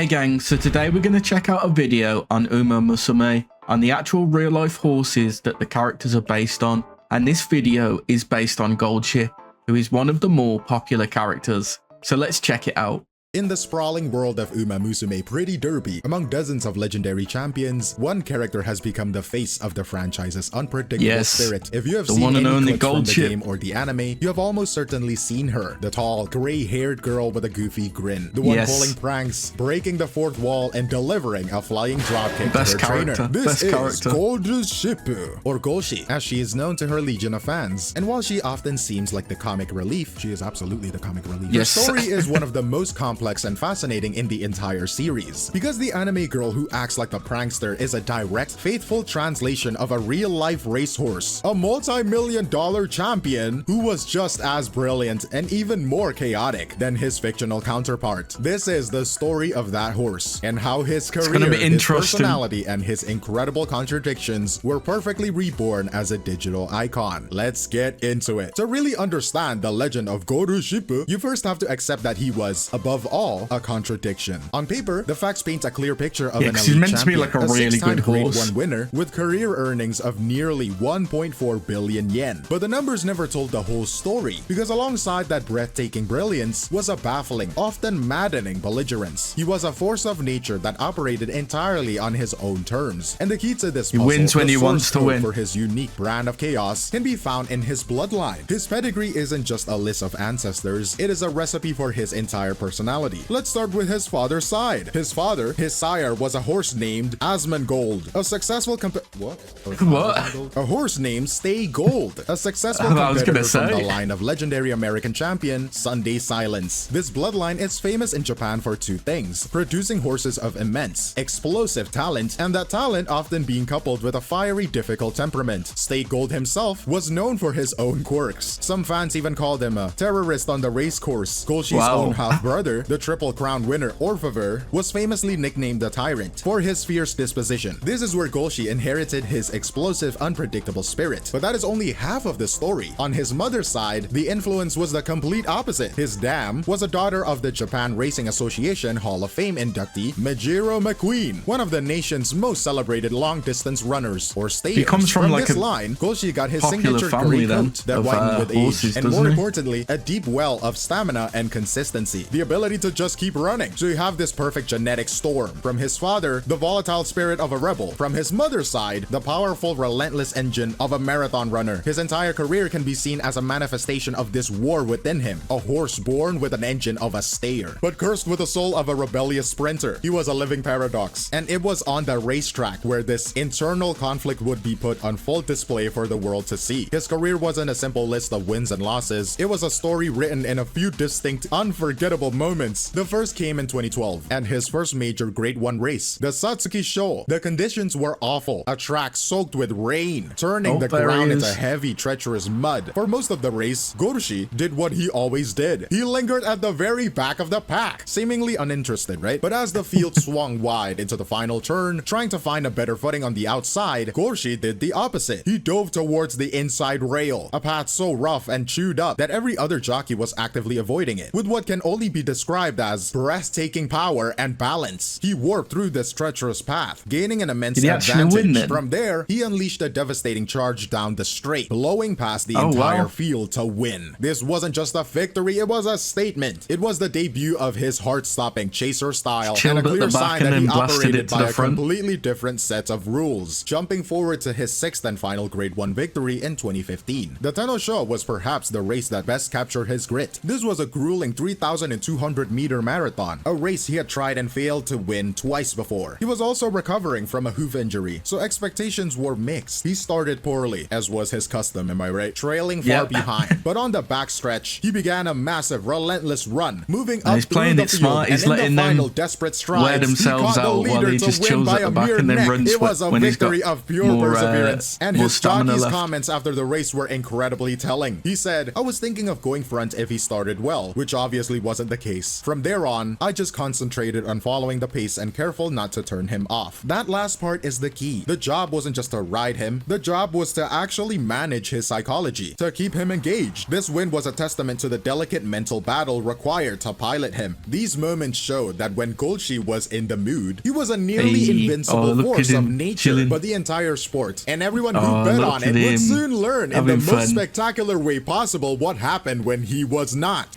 Hey gang, so today we're going to check out a video on Umamusume, on the actual real life horses that the characters are based on, and this video is based on Goldship, who is one of the more popular characters. So let's check it out. In the sprawling world of Umamusume Pretty Derby, among dozens of legendary champions, one character has become the face of the franchise's unpredictable spirit. If you have seen any clips from the game or the anime, you have almost certainly seen her. The tall, gray-haired girl with a goofy grin. The one pulling pranks, breaking the fourth wall, and delivering a flying dropkick to her trainer. This is Goldship, or Goldship, as she is known to her legion of fans. And while she often seems like the comic relief, she is absolutely the comic relief. Her story is one of the most complex and fascinating in the entire series, because the anime girl who acts like a prankster is a direct, faithful translation of a real-life racehorse, a multi-million-dollar champion who was just as brilliant and even more chaotic than his fictional counterpart. This is the story of that horse, and how his career, his personality, and his incredible contradictions were perfectly reborn as a digital icon. Let's get into it. To really understand the legend of Goldship, you first have to accept that he was, above all, a contradiction. On paper, the facts paint a clear picture of an elite champion, to be like a really good horse. Grade 1 winner with career earnings of nearly 1.4 billion yen. But the numbers never told the whole story, because alongside that breathtaking brilliance was a baffling, often maddening belligerence. He was a force of nature that operated entirely on his own terms. And the key to this puzzle, wins when he wants to win, for his unique brand of chaos, can be found in his bloodline. His pedigree isn't just a list of ancestors, it is a recipe for his entire personality. Let's start with his father's side. His sire, was a horse named Asmongold, a successful a horse named Stay Gold, a successful competitor from the line of legendary American champion Sunday Silence. This bloodline is famous in Japan for two things: producing horses of immense, explosive talent, and that talent often being coupled with a fiery, difficult temperament. Stay Gold himself was known for his own quirks. Some fans even called him a terrorist on the race course. Goldship's own half-brother, the Triple Crown winner Orfaver, was famously nicknamed the Tyrant for his fierce disposition. This is where Goldship inherited his explosive, unpredictable spirit. But that is only half of the story. On his mother's side, the influence was the complete opposite. His dam was a daughter of the Japan Racing Association Hall of Fame inductee Majiro McQueen, one of the nation's most celebrated long-distance runners, or stayers. He comes from like this line, Goldship got his signature gray coat that whitened with age, and more importantly, a deep well of stamina and consistency. The ability to just keep running. So you have this perfect genetic storm. From his father, the volatile spirit of a rebel. From his mother's side, the powerful, relentless engine of a marathon runner. His entire career can be seen as a manifestation of this war within him. A horse born with an engine of a stayer, but cursed with the soul of a rebellious sprinter. He was a living paradox. And it was on the racetrack where this internal conflict would be put on full display for the world to see. His career wasn't a simple list of wins and losses. It was a story written in a few distinct, unforgettable moments. The first came in 2012, and his first major Grade 1 race, the Satsuki Show. The conditions were awful. A track soaked with rain, turning the ground into heavy, treacherous mud. For most of the race, Goldship did what he always did. He lingered at the very back of the pack, seemingly uninterested, right? But as the field swung wide into the final turn, trying to find a better footing on the outside, Goldship did the opposite. He dove towards the inside rail, a path so rough and chewed up that every other jockey was actively avoiding it. With what can only be described as breathtaking power and balance, he warped through this treacherous path, gaining an immense advantage. From there, he unleashed a devastating charge down the straight, blowing past the entire field to win. This wasn't just a victory, it was a statement. It was the debut of his heart-stopping chaser style, and a clear sign that he operated by a completely different set of rules. Jumping forward to his sixth and final Grade 1 victory in 2015. The Tenno Show was perhaps the race that best captured his grit. This was a grueling 3,200-meter marathon, a race he had tried and failed to win twice before. He was also recovering from a hoof injury, so expectations were mixed. He started poorly, as was his custom, am I right? Trailing far behind. But on the backstretch, he began a massive, relentless run, moving up through the field, and in the final desperate strides, he caught the leader to win by a mere neck. It was a victory of pure perseverance. And his jockey's comments after the race were incredibly telling. He said, "I was thinking of going front if he started well," which obviously wasn't the case. race. From there on, I just concentrated on following the pace and careful not to turn him off. That last part is the key. The job wasn't just to ride him, the job was to actually manage his psychology, to keep him engaged. This win was a testament to the delicate mental battle required to pilot him. These moments showed that when Goldship was in the mood, he was a nearly invincible force of nature, but the entire sport, and everyone who bet on it would soon learn in the most spectacular way possible what happened when he was not.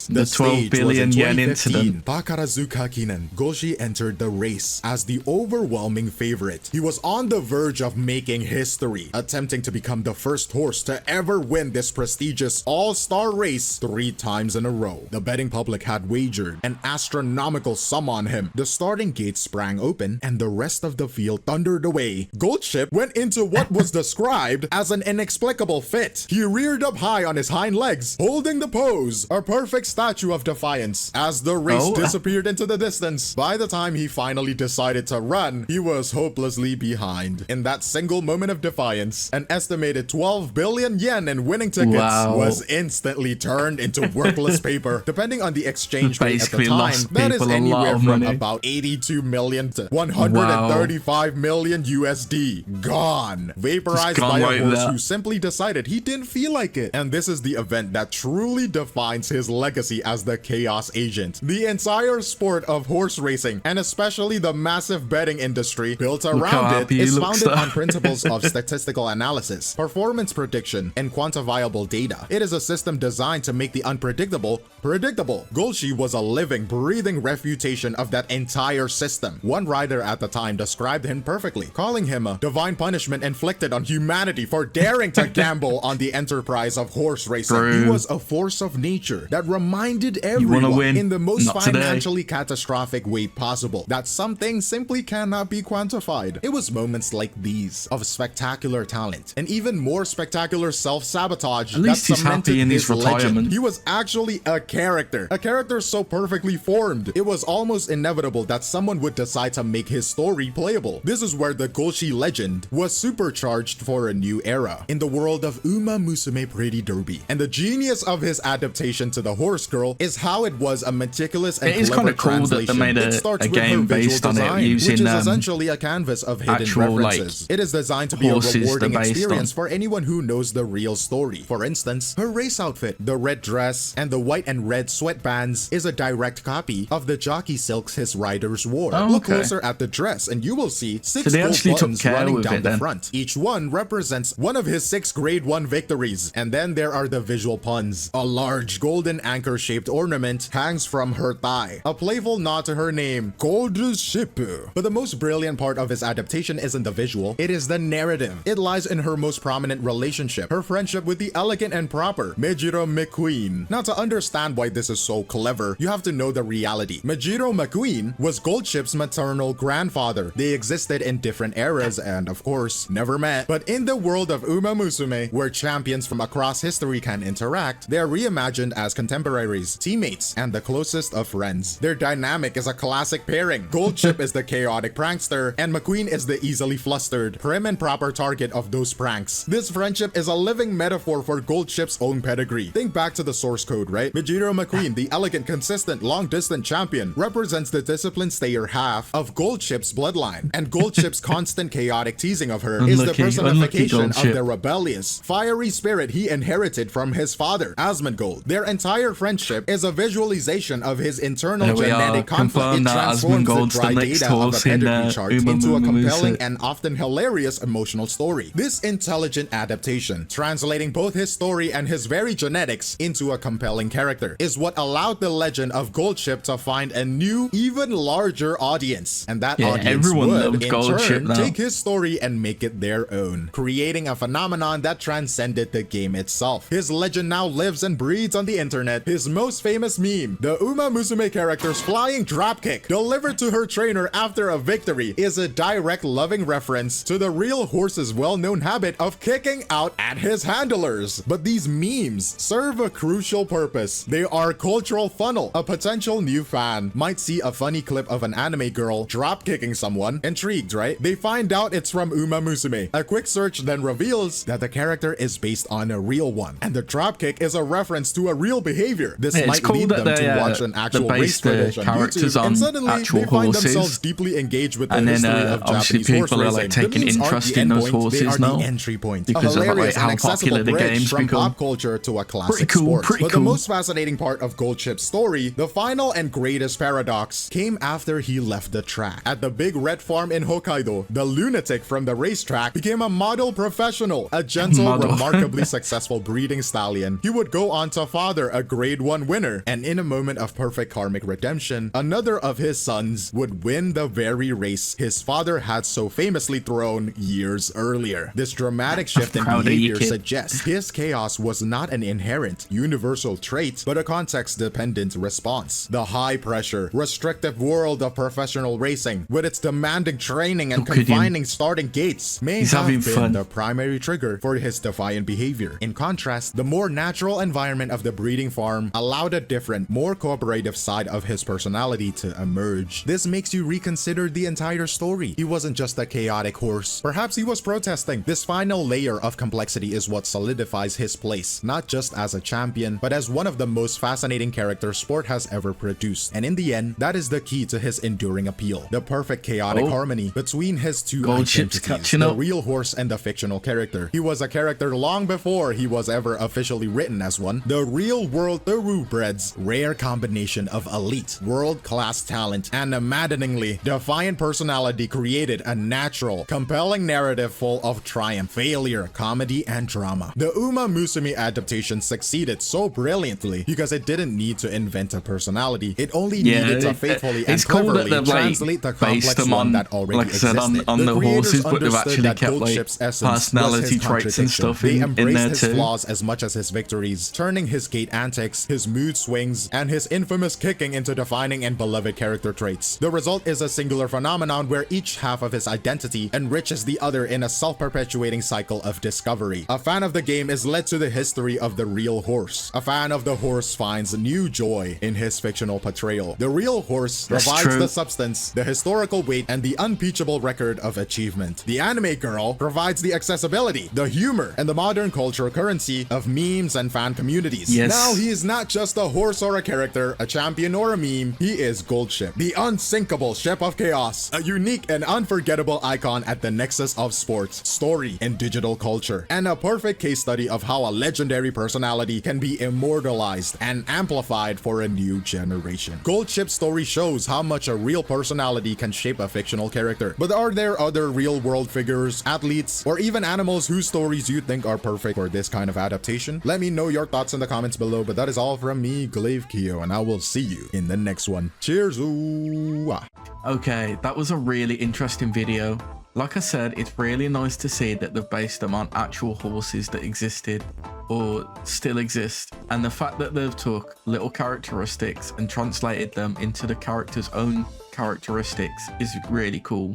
The 12 billion yen incident. Takarazuka Goldship entered the race as the overwhelming favorite. He was on the verge of making history, attempting to become the first horse to ever win this prestigious all-star race 3 times in a row. The betting public had wagered an astronomical sum on him. The starting gate sprang open and the rest of the field thundered away. Goldship went into what was described as an inexplicable fit. He reared up high on his hind legs, holding the pose, a perfect statue of defiance, as the race disappeared into the distance. By the time he finally decided to run, he was hopelessly behind. In that single moment of defiance, an estimated 12 billion yen in winning tickets was instantly turned into worthless paper. Depending on the exchange rate at the time, that is anywhere from about 82 million to 135 million USD. Gone. Vaporized by a horse who simply decided he didn't feel like it. And this is the event that truly defines his legacy as the Chaos Agent. The entire sport of horse racing, and especially the massive betting industry built around it, is founded on principles of statistical analysis, performance prediction, and quantifiable data. It is a system designed to make the unpredictable predictable. Goldship was a living, breathing refutation of that entire system. One writer at the time described him perfectly, calling him a divine punishment inflicted on humanity for daring to gamble on the enterprise of horse racing. He was a force of nature that reminded everyone in the most financially catastrophic way possible that some things simply cannot be quantified. It was moments like these of spectacular talent and even more spectacular self-sabotage that cemented his legend. He was actually a character so perfectly formed. It was almost inevitable that someone would decide to make his story playable. This is where the Goldship legend was supercharged for a new era. In the world of Umamusume Pretty Derby, and the genius of his adaptation to the horse girl is how it was a meticulous and clever translation. It starts with her visual design, which is essentially a canvas of hidden references. It is designed to be a rewarding experience for anyone who knows the real story. For instance, her race outfit, the red dress, and the white and red sweatbands is a direct copy of the jockey silks his riders wore. Look closer at the dress and you will see 6 gold buttons running down the front. Each one represents one of his 6 grade 1 victories. And then there are the visual puns. A large golden anchor-shaped ornament hangs from her thigh, a playful nod to her name, Goldship. But the most brilliant part of his adaptation isn't the visual, it is the narrative. It lies in her most prominent relationship, her friendship with the elegant and proper Mejiro McQueen. Now, to understand why this is so clever, you have to know the reality. Mejiro McQueen was Goldship's maternal grandfather. They existed in different eras and, of course, never met. But in the world of Umamusume, where champions from across history can interact, they are reimagined as contemporaries, teammates, and the closest of friends. Their dynamic is a classic pairing. Goldship is the chaotic prankster, and McQueen is the easily flustered, prim and proper target of those pranks. This friendship is a living metaphor for Goldship's own pedigree. Think back to the source code, right? Mejiro McQueen, the elegant, consistent, long-distance champion, represents the disciplined stayer half of Goldship's bloodline, and Goldship's constant chaotic teasing of her is the personification of the rebellious, fiery spirit he inherited from his father, Asmongold. Their entire friendship is a visualization of his internal genetic conflict. It transforms the dry data of a pedigree chart into a compelling and often hilarious emotional story. This intelligent adaptation, translating both his story and his very genetics into a compelling character, is what allowed the legend of Goldship to find a new, even larger audience. And that audience would, in turn, take his story and make it their own, creating a phenomenon that transcended the game itself. His legend now lives and breathes on the internet. His most famous meme, the Umamusume character's flying dropkick delivered to her trainer after a victory, is a direct loving reference to the real horse's well-known habit of kicking out at his handlers. But these memes serve a crucial purpose. They are cultural funnel. A potential new fan might see a funny clip of an anime girl drop kicking someone. Intrigued, right? They find out it's from Umamusume. A quick search then reveals that the character is based on a real one, and the dropkick is a reference to a real behavior. here. This might lead them to watch an actual race footage on YouTube, and suddenly they find themselves deeply engaged with the history of Japanese horse racing. Like taking interest in those horses now, the entry point, because a hilarious of like, how and accessible popular the bridge games from become. Pop culture to a classic sport. But the most fascinating part of Goldship's story, the final and greatest paradox, came after he left the track. At the big red farm in Hokkaido, the lunatic from the racetrack became a model professional, a gentle, remarkably successful breeding stallion. He would go on to father a grade 1 winner, and in a moment of perfect karmic redemption, another of his sons would win the very race his father had so famously thrown years earlier. This dramatic shift in behavior suggests his chaos was not an inherent, universal trait, but a context-dependent response. The high-pressure, restrictive world of professional racing, with its demanding training and confining starting gates, may have been the primary trigger for his defiant behavior. In contrast, the more natural environment of the breeding farm allowed a different, more cooperative side of his personality to emerge. This makes you reconsider the entire story. He wasn't just a chaotic horse. Perhaps he was protesting. This final layer of complexity is what solidifies his place, not just as a champion, but as one of the most fascinating characters sport has ever produced. And in the end, that is the key to his enduring appeal. The perfect chaotic harmony between his two identities, the real horse and the fictional character. He was a character long before he was ever officially written as one. The real world thoroughbred's rare combination of elite, world-class talent and a maddeningly defiant personality created a natural, compelling narrative full of triumph, failure, comedy, and drama. The Umamusume adaptation succeeded so brilliantly because it didn't need to invent a personality. It only needed to faithfully and cleverly translate the complex one that already existed. On the horses, but they've actually kept like personality traits and stuff in there too. They embraced his flaws as much as his victories, turning his gait antics, his mood swings, and his infamous kicking into defining and beloved character traits. The result is a singular phenomenon where each half of his identity enriches the other in a self-perpetuating cycle of discovery. A fan of the game is led to the history of the real horse. A fan of the horse finds new joy in his fictional portrayal. The real horse provides the substance, the historical weight, and the unimpeachable record of achievement. The anime girl provides the accessibility, the humor, and the modern cultural currency of memes and fan communities. Now he is not just a horse or a character, a champion or a meme. He is Goldship, the unsinkable ship of chaos, a unique and unforgettable icon at the nexus of sports, story, and digital culture, and a perfect case study of how a legendary personality can be immortalized and amplified for a new generation. Goldship's story shows how much a real personality can shape a fictional character. But are there other real-world figures, athletes, or even animals whose stories you think are perfect for this kind of adaptation? Let me know your thoughts in the comments below, but that is all from me, Glaive Kyo, and I will see you in the next one. Cheers! Okay, that was a really interesting video. Like I said, it's really nice to see that they've based them on actual horses that existed or still exist, and the fact that they've took little characteristics and translated them into the character's own characteristics is really cool.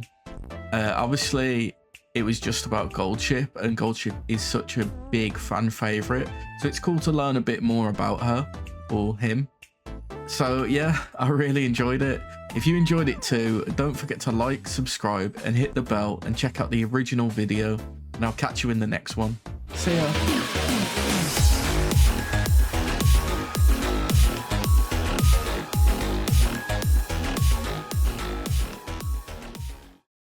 Obviously it was just about Goldship, and Goldship is such a big fan favorite, so it's cool to learn a bit more about her or him. So yeah, I really enjoyed it. If you enjoyed it too, don't forget to like, subscribe, and hit the bell, and check out the original video, and I'll catch you in the next one. See ya.